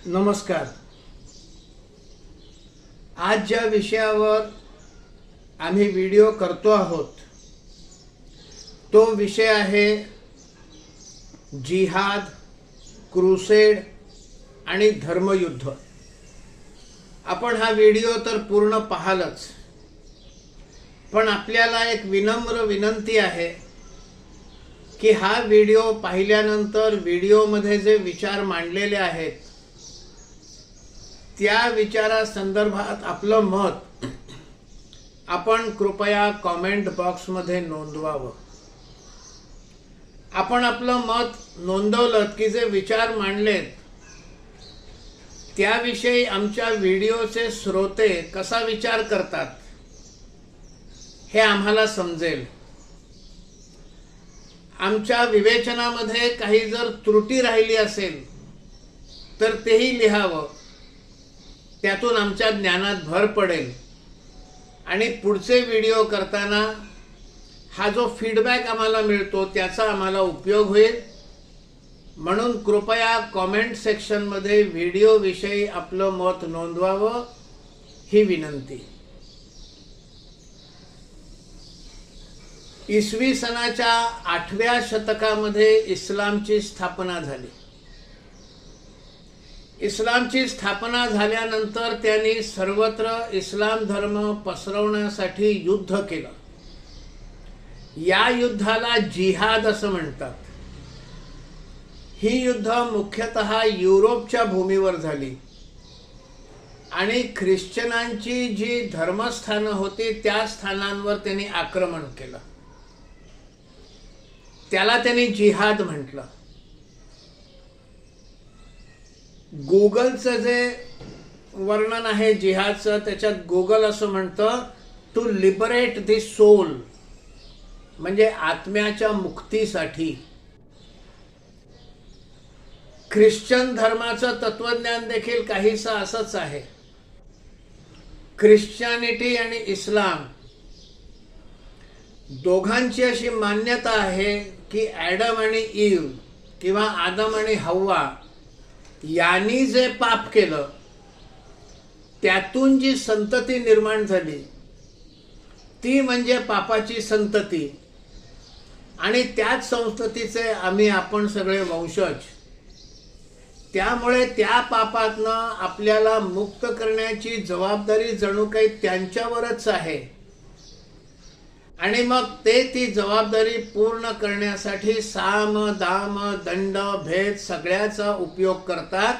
नमस्कार। आज ज्या विषयावर आम्ही व्हिडिओ करतो आहोत तो विषय आहे जिहाद, क्रुसेड आणि धर्मयुद्ध। आपण हा व्हिडिओ तर पूर्ण पाहालच, पण आपल्याला एक विनम्र विनंती आहे की हा व्हिडिओ पाहिल्यानंतर व्हिडिओमध्ये जे विचार मांडलेले आहेत त्या विचारासंदर्भात आपलं मत आपण कृपया कमेंट बॉक्समध्ये नोंदवावं। आपण आपलं मत नोंदवलं की जे विचार मांडलेत त्याविषयी आमच्या व्हिडिओचे श्रोते कसा विचार करतात हे आम्हाला समजेल। आमच्या विवेचनामध्ये काही जर त्रुटी राहिली असेल तर तेही लिहावं, त्यातून आमच्या ज्ञानात भर पडेल आणि पुढचे व्हिडिओ करताना हा जो फीडबॅक आम्हाला मिळतो त्याचा आम्हाला उपयोग होईल। म्हणून कृपया कमेंट सेक्शनमध्ये व्हिडिओ विषयी आपलं मत नोंदवावं ही विनंती। इसवी सनाच्या 8व्या शतकामध्ये इस्लामची स्थापना झाली। इस्लामची स्थापना झाल्यानंतर त्यांनी सर्वत्र इस्लाम धर्म पसरवण्यासाठी युद्ध केलं। या युद्धाला जिहाद असं म्हणतात। ही युद्ध मुख्यतः युरोपच्या भूमीवर झाली आणि ख्रिश्चनांची जी धर्मस्थानं होती त्या स्थानांवर त्यांनी आक्रमण केलं। त्याला त्यांनी जिहाद म्हटलं। गुगलचं जे वर्णन आहे जिहादचं त्याच्यात गुगल असं म्हणतं टू लिबरेट द सोल, म्हणजे आत्म्याच्या मुक्तीसाठी। ख्रिश्चन धर्माचं तत्वज्ञान देखील काहीसं असंच आहे। ख्रिश्चनिटी आणि इस्लाम दोघांची अशी मान्यता आहे की ॲडम आणि ईव किंवा आदम आणि हव्वा यांनी जे पाप केलं त्यातून जी संतती निर्माण झाली ती म्हणजे पापाची संतती आणि त्याच संततीचे आपण सगळे वंशज। त्यामुळे त्या पापातनं आपल्याला मुक्त करण्याची जबाबदारी जणू काही त्यांच्यावरच आहे आणि मग ते ती जबाबदारी पूर्ण करण्यासाठी साम दाम दंड भेद सगळ्याचा उपयोग करतात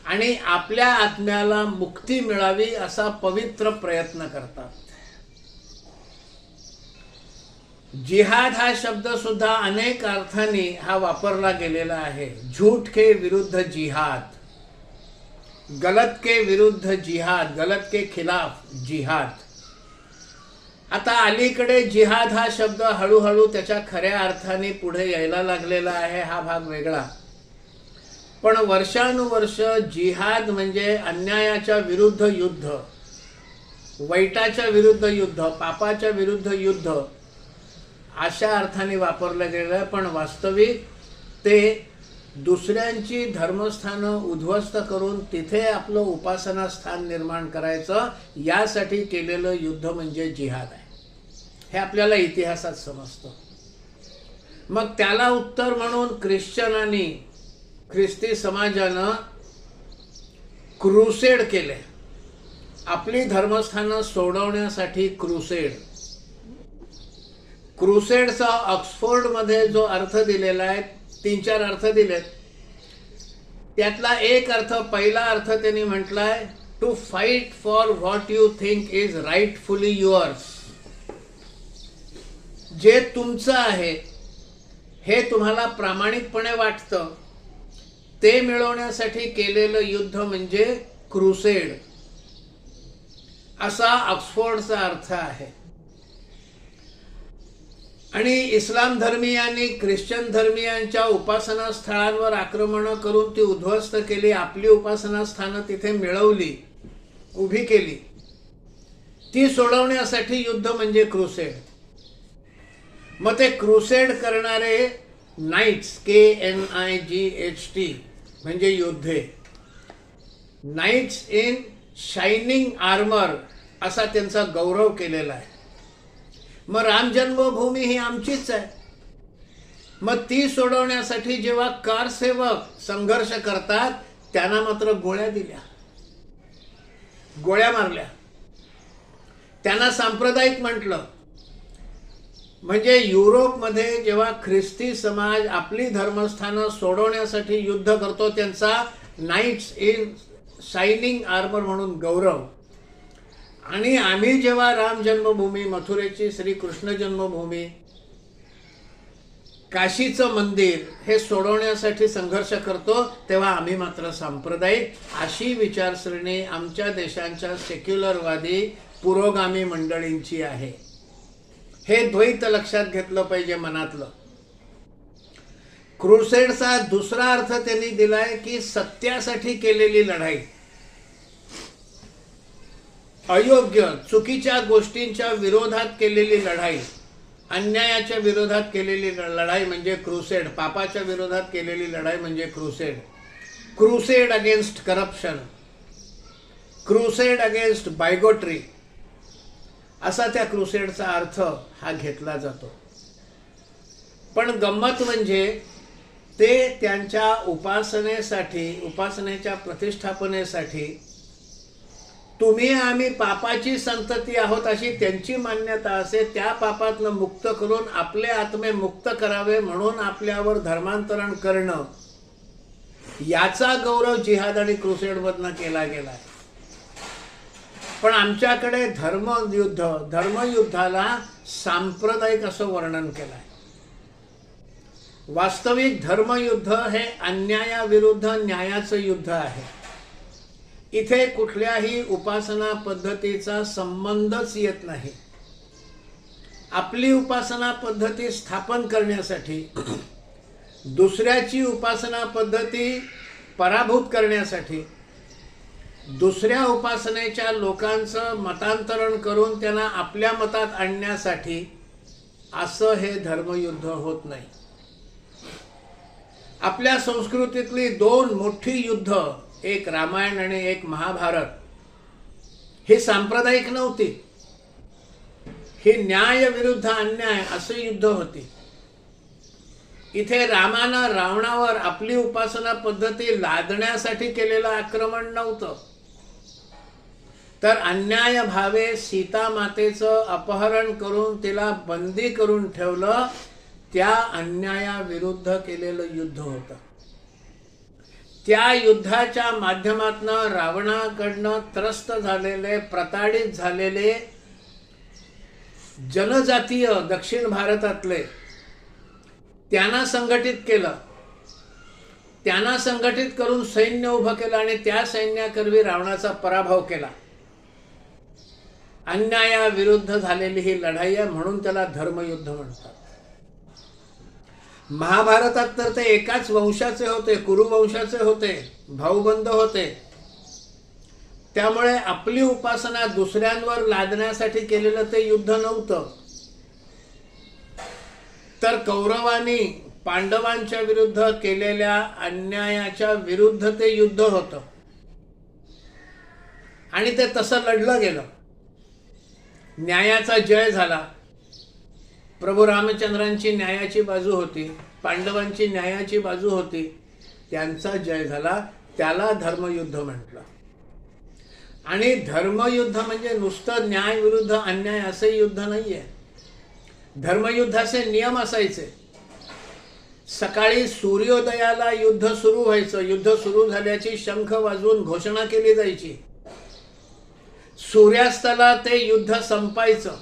आणि आपल्या आत्म्याला मुक्ती मिळावी असा पवित्र प्रयत्न करतात। जिहाद हा शब्द सुद्धा अनेक अर्थांनी हा वापरला गेलेला आहे। झूठ के विरुद्ध जिहाद, गलत के विरुद्ध जिहाद, गलत के खिलाफ जिहाद। आता अलीकडे जिहाद हा शब्द हळूहळू त्याच्या खऱ्या अर्थाने पुढे यायला लागलेला आहे, हा भाग वेगळा। पण वर्षानुवर्ष जिहाद म्हणजे अन्यायाच्या विरुद्ध युद्ध, वाईटाच्या विरुद्ध युद्ध, पापाच्या विरुद्ध युद्ध अशा अर्थाने वापरलं गेलं आहे। पण वास्तविक ते दुसऱ्यांची धर्मस्थानं उद्ध्वस्त करून तिथे आपलं उपासना स्थान निर्माण करायचं यासाठी केलेलं युद्ध म्हणजे जिहाद आहे, हे आपल्याला इतिहासात समजतं। मग त्याला उत्तर म्हणून ख्रिश्चनांनी, ख्रिस्ती समाजानं क्रुसेड केले। आपली धर्मस्थानं सोडवण्यासाठी क्रुसेड। क्रुसेडचा ऑक्सफोर्डमध्ये जो अर्थ दिलेला आहे, 3-4 अर्थ दिलेत, त्यातला एक अर्थ, पहिला अर्थ त्यांनी म्हटलाय to fight for what you think is rightfully yours. जे तुमचं आहे हे तुम्हाला प्रामाणिकपणे वाटतं ते मिळवण्यासाठी केलेलं युद्ध म्हणजे क्रुसेड असा ऑक्सफोर्डचा अर्थ आहे। आणि इस्लाम धर्मीयांनी ख्रिश्चन धर्मीयांच्या उपासना स्थळांवर आक्रमण करून ती उद्ध्वस्त केली, आपली उपासना स्थानं तिथे मिळवली, उभी केली। ती सोडवण्यासाठी युद्ध म्हणजे क्रुसेड। मग ते क्रुसेड करणारे नाइट्स, KNIGHT, म्हणजे योद्धे, नाईट्स इन शायनिंग आर्मर असा त्यांचा गौरव केलेला आहे. मग राम जन्मभूमी ही आमचीच आहे. मग ती सोडवण्यासाठी जेव्हा कारसेवक संघर्ष करतात त्यांना मात्र गोळ्या दिल्या, गोळ्या मारल्या, त्यांना सांप्रदायिक म्हटलं. म्हणजे युरोपमध्ये जेव्हा ख्रिस्ती समाज आपली धर्मस्थानं सोडवण्यासाठी युद्ध करतो त्यांचा नाईट्स इन शायनिंग आर्मर म्हणून गौरव. आणि आम्ही जेव्हा राम जन्मभूमी, मथुरेची श्रीकृष्ण जन्मभूमी, काशीचं मंदिर हे सोडवण्यासाठी संघर्ष करतो तेव्हा आम्ही मात्र सांप्रदायिक. अशी विचारसरणी आमच्या देशांच्या सेक्युलरवादी पुरोगामी मंडळींची आहे. हे द्वैत लक्षात घेतलं पाहिजे मनातलं. क्रुसेडचा दुसरा अर्थ त्यांनी दिलाय की सत्यासाठी केलेली लढाई, अयोग्य चुकीच्या गोष्टींच्या विरोधात केलेली लढाई, अन्यायाच्या विरोधात केलेली लढाई म्हणजे क्रुसेड, पापाच्या विरोधात केलेली लढाई म्हणजे crusade. Crusade against corruption, crusade against bigotry असा त्या क्रुसेडचा अर्थ हा घेतला जातो. पण गंमत म्हणजे ते त्यांच्या उपासनेसाठी, उपासनेच्या प्रतिष्ठापनेसाठी तुम्ही आम्ही पापाची संतती आहोत अशी त्यांची मान्यता असे, त्या पापातनं मुक्त करून आपले आत्मे मुक्त करावे म्हणून आपल्यावर धर्मांतरण करणं, याचा गौरव जिहाद आणि क्रुसेडमधनं केला गेला. पण आमच्याकडे धर्मयुद्ध, धर्मयुद्धाला सांप्रदायिक असं वर्णन केलं आहे. वास्तविक धर्मयुद्ध हे अन्यायाविरुद्ध न्यायाचं युद्ध आहे. इथे कुठल्याही उपासना पद्धतीचा संबंधच येत नाही. आपली उपासना पद्धती स्थापन करण्यासाठी, दुसऱ्याची उपासना पद्धती पराभूत करण्यासाठी, दुसऱ्या उपासनेच्या लोकांचं मतांतरण करून त्यांना आपल्या मतात आणण्यासाठी असं हे धर्मयुद्ध होत नाही. आपल्या संस्कृतीतली दोन मोठी युद्ध, एक रामायण आणि एक महाभारत, ही सांप्रदायिक नव्हती. ही न्याय विरुद्ध अन्याय असे युद्ध होती. इथे रामानं रावणावर आपली उपासना पद्धती लादण्यासाठी केलेलं आक्रमण नव्हतं, तर अन्याय भावे सीता मातेचं अपहरण करून तिला बंदी करून ठेवलं, त्या अन्यायाविरुद्ध केलेलं युद्ध होतं. त्या युद्धाच्या माध्यमातनं रावणाकडनं त्रस्त झालेले, प्रताडित झालेले जनजातीय दक्षिण भारतातले त्यांना संघटित केलं. त्यांना संघटित करून सैन्य उभं केलं आणि त्या सैन्याकरवी रावणाचा पराभव केला. अन्यायाविरुद्ध झालेली ही लढाई आहे, म्हणून त्याला धर्मयुद्ध म्हणतात. महाभारतात तर ते एकाच वंशाचे होते, कुरुवंशाचे होते, भाऊबंद होते. त्यामुळे आपली उपासना दुसऱ्यांवर लादण्यासाठी केलेलं ते युद्ध नव्हतं, तर कौरवांनी पांडवांच्या विरुद्ध केलेल्या अन्यायाच्या विरुद्ध ते युद्ध होतं. आणि ते तसं लढलं गेलं. न्यायाचा जय झाला. प्रभू रामचंद्रांची न्यायाची बाजू होती, पांडवांची न्यायाची बाजू होती, त्यांचा जय झाला. त्याला धर्मयुद्ध म्हटलं. आणि धर्मयुद्ध म्हणजे नुसतं न्याय विरुद्ध अन्याय असे युद्ध नाहीये. धर्मयुद्धाचे नियम असायचे. सकाळी सूर्योदयाला युद्ध सुरू व्हायचं. युद्ध सुरू झाल्याची शंख वाजवून घोषणा केली जायची. सूर्यास्ताला ते युद्ध संपायचं.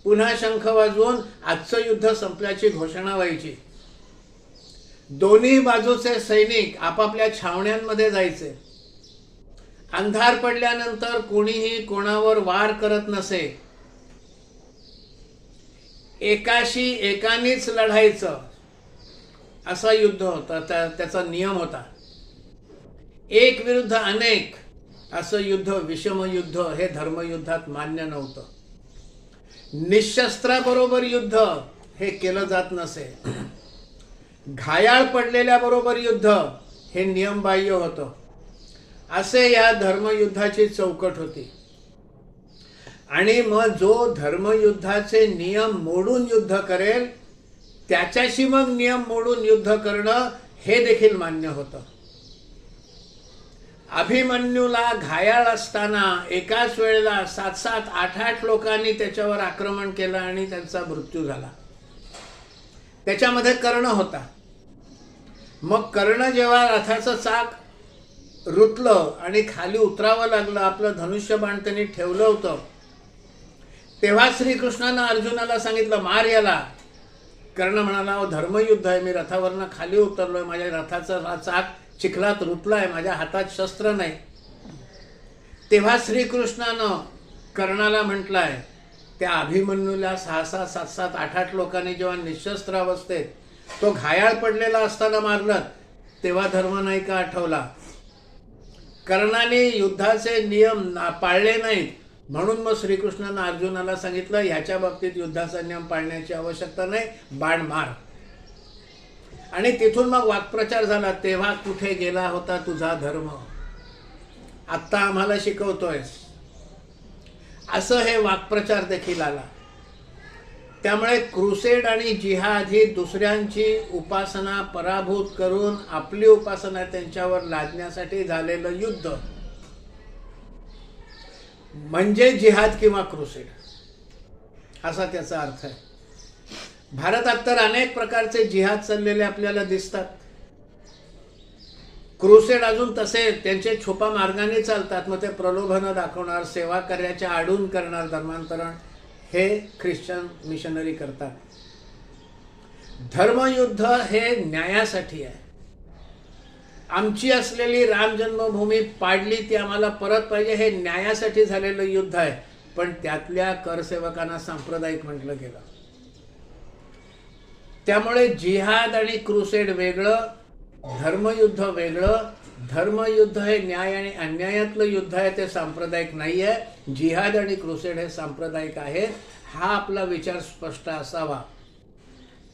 पुन्हा शंख वाजवून आजचं युद्ध संपल्याची घोषणा व्हायची. दोन्ही बाजूचे सैनिक आपापल्या छावण्यांमध्ये जायचे. अंधार पडल्यानंतर कोणीही कोणावर वार करत नसे. एकाशी एकानेच लढायचं असं युद्ध होतं. त्याचा नियम होता. एक विरुद्ध अनेक असं युद्ध, विषमयुद्ध हे धर्मयुद्धात मान्य नव्हतं. निशस्त्राबरोबर युद्ध हे केलं जात नसे. घायाळ पडलेल्या बरोबर युद्ध हे नियमबाह्य होतं. असे या धर्मयुद्धाची चौकट होती. आणि मग जो धर्मयुद्धाचे नियम मोडून युद्ध करेल त्याच्याशी मग नियम मोडून युद्ध करणं हे देखील मान्य होतं. अभिमन्यूला घायाळ असताना एकाच वेळेला 7-7, 8-8 लोकांनी त्याच्यावर आक्रमण केलं आणि त्यांचा मृत्यू झाला. त्याच्यामध्ये कर्ण होता. मग कर्ण जेव्हा रथाचं चाक रुतलं आणि खाली उतरावं लागलं, आपलं धनुष्यबाण त्यांनी ठेवलं होतं, तेव्हा श्रीकृष्णानं अर्जुनाला सांगितलं, मार याला. कर्ण म्हणाला, अहो धर्मयुद्ध आहे, मी रथावरनं खाली उतरलोय, माझ्या रथाचा चाक चिखलात रुतलाय, माझ्या हातात शस्त्र नाही. तेव्हा श्रीकृष्णानं कर्णाला म्हटलंय, त्या अभिमन्यूला 6-6, 7-7, 8-8 लोकांनी जेव्हा निशस्त्र अवस्थेत तो घायाळ पडलेला असताना मारलं, तेव्हा धर्म नाही का आठवला? कर्णाने युद्धाचे नियम पाळले नाहीत, म्हणून मग श्रीकृष्णानं अर्जुनाला सांगितलं, ह्याच्या बाबतीत युद्धाचा नियम पाळण्याची आवश्यकता नाही, बाण मार. आणि तिथून मग वाक्प्रचार झाला, तेव्हा कुठे गेला होता तुझा धर्म, आत्ता आम्हाला शिकवतोयस, असं हे वाक्प्रचार देखील आला. त्यामुळे क्रुसेड आणि जिहाद ही दुसऱ्यांची उपासना पराभूत करून आपली उपासना त्यांच्यावर लादण्यासाठी झालेलं युद्ध म्हणजे जिहाद किंवा क्रुसेड, असा त्याचा अर्थ आहे. भारतात तर अनेक प्रकारचे जिहाद चाललेले आपल्याला दिसतात. क्रुसेड अजून तसे त्यांचे छुपा मार्गाने चालतात. मग ते प्रलोभन दाखवणार, सेवा कार्याच्या आडून करणार, धर्मांतरण हे ख्रिश्चन मिशनरी करतात. धर्मयुद्ध हे न्यायासाठी आहे. आमची असलेली राम जन्मभूमी पाडली, ती आम्हाला परत पाहिजे, हे न्यायासाठी झालेलं युद्ध आहे. पण त्यातल्या करसेवकांना सांप्रदायिक म्हटलं गेलं. त्यामुळे जिहाद आणि क्रुसेड वेगळं, धर्मयुद्ध वेगळं. धर्मयुद्ध हे न्याय आणि अन्यायातलं युद्ध आहे, ते सांप्रदायिक नाही आहे. जिहाद आणि क्रुसेड हे सांप्रदायिक आहेत. हा आपला विचार स्पष्ट असावा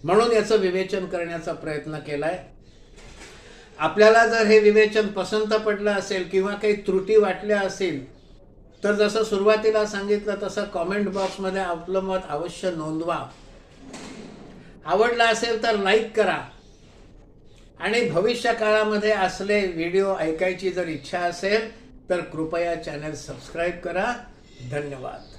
म्हणून याचं विवेचन करण्याचा प्रयत्न केलाय. आपल्याला जर हे विवेचन पसंत पडलं असेल किंवा काही त्रुटी वाटल्या असेल तर जसं सुरुवातीला सांगितलं तसं कॉमेंट बॉक्समध्ये आपलं मत अवश्य नोंदवा. आवडला असेल तर लाईक करा. आणि भविष्य काळामध्ये असले व्हिडिओ ऐकायची जर इच्छा असेल तर कृपया चॅनल सबस्क्राईब करा. धन्यवाद.